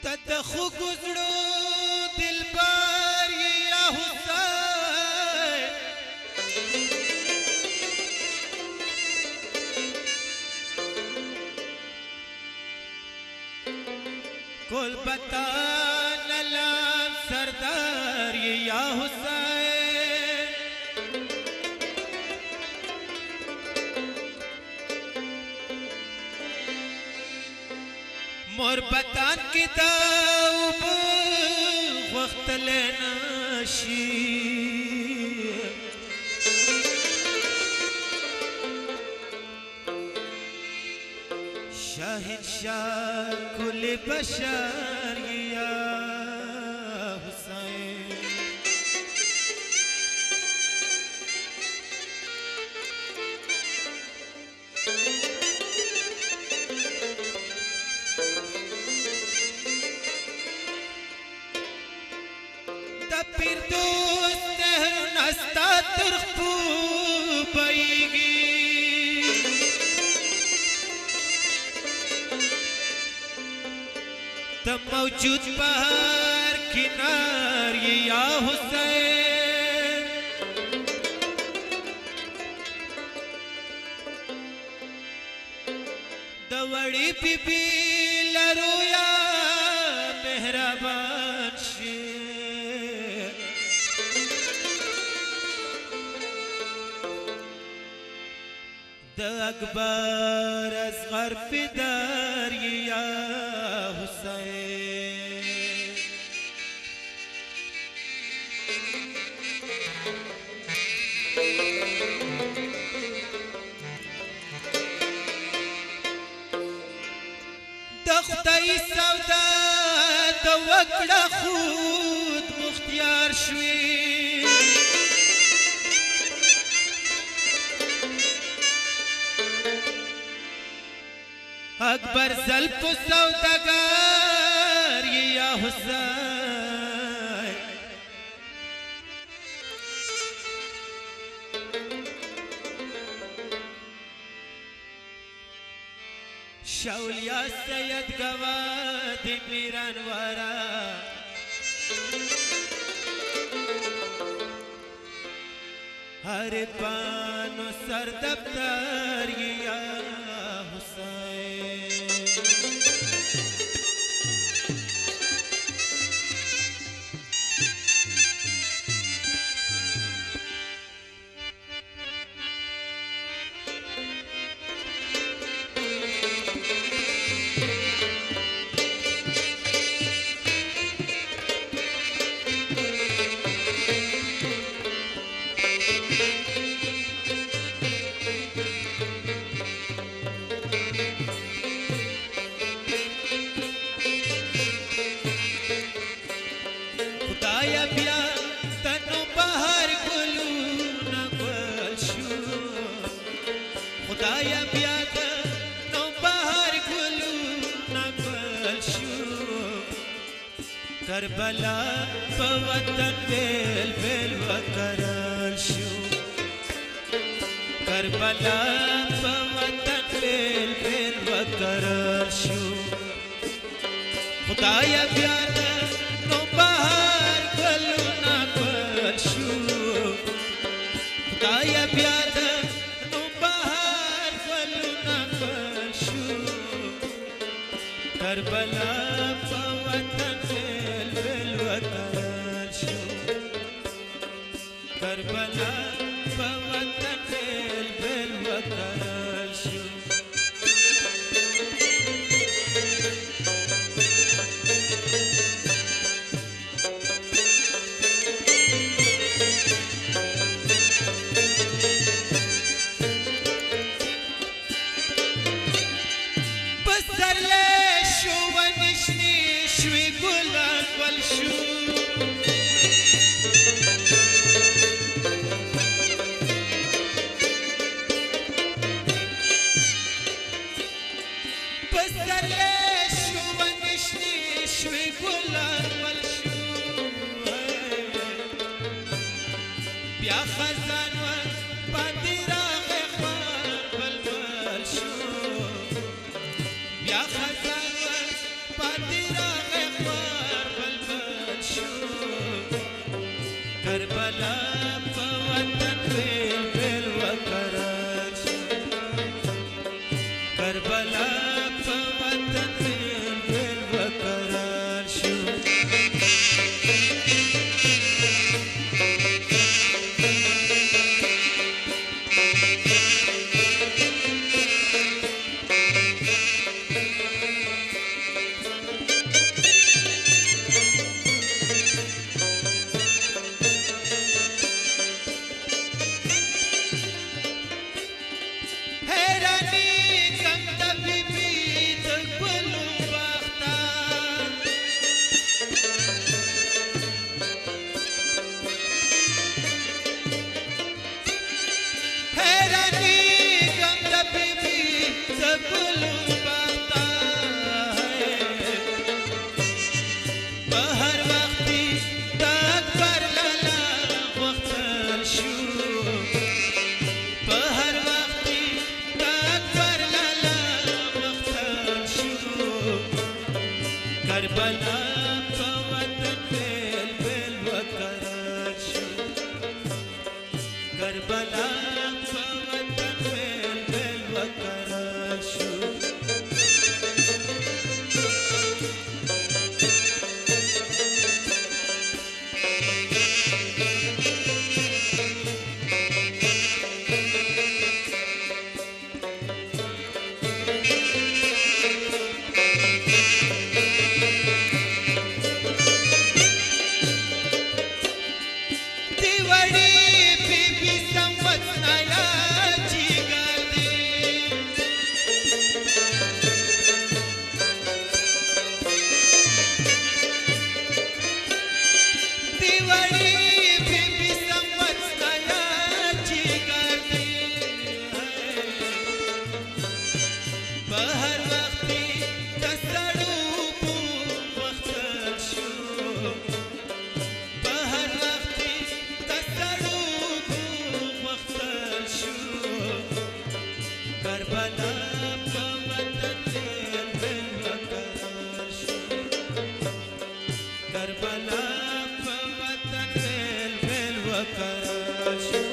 تدخو گزړو دلبر یا حسین کول بتا نلام سردار یا حسین مور بطان کی داوب وقت لینا شی شاهنشاه کل بشر یا حسین دا پیر دوست نهر نستا ترخپو بایگی دا موجود بہر کنار یا حسین دا وڑی بی بی لرویا مہربان شیر دا اکبر اصغر پدر یا حسین دا خدای سودا دا وکړه خود مختیار شوی اکبر زلف سوداگر یا حسین شاول یا سید گواد میران وارا ہر پانو سر دفتر یا حسین خدایا بیا تنو بہر گلو نگل شو خدایا بیا تنو بہر گلو نگل شو کربلا پوطن بیل بیل وکرل شو کربلا پوطن بیل بیل وکرل شو خدایا بیا تنو بہر گلو نگل شو خدایا بیا تنو بہر گلو نگل شو کربلا پوطن بیل بیل وکرل شو کربلا پوطن بیل بیل وکرل شو بیا خزان و باندې راغی خوار بلبل شو بیا خزان و باندې راغی करबला पे वतन दिल बकरार शो करबला पे वतन दिल बकरार शो करबला पे वतन दिल बकरार शो करबला पे वतन दिल बकरार शो करबला पे वतन दिल बकरार शो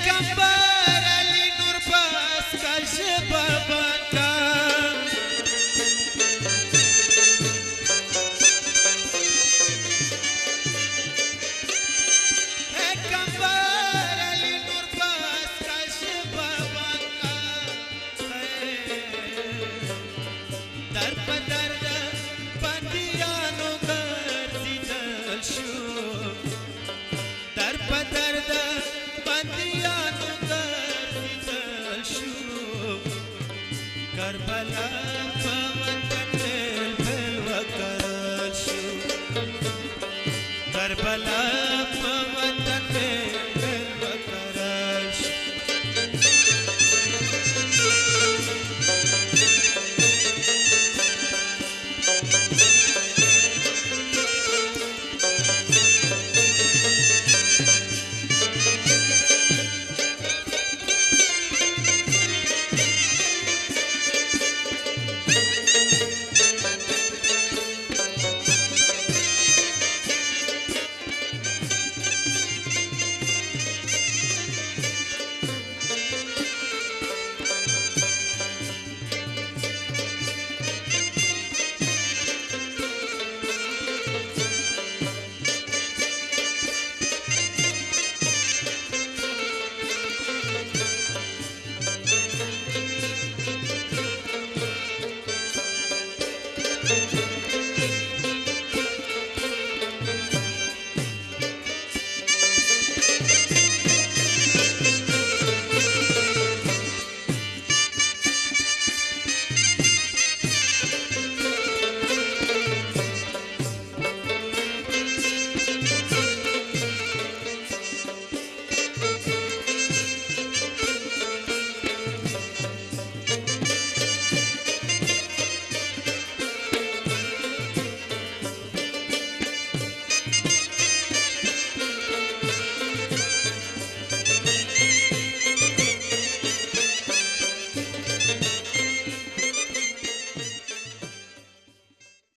गंबर अली नूर बस कश बाबा गंबर अली नूर बस कश बाबा दर दर्द बंदियानो गर्दी दल शो दर दर्द करबला पे वतन दिल बकरार शो करबला पे वतन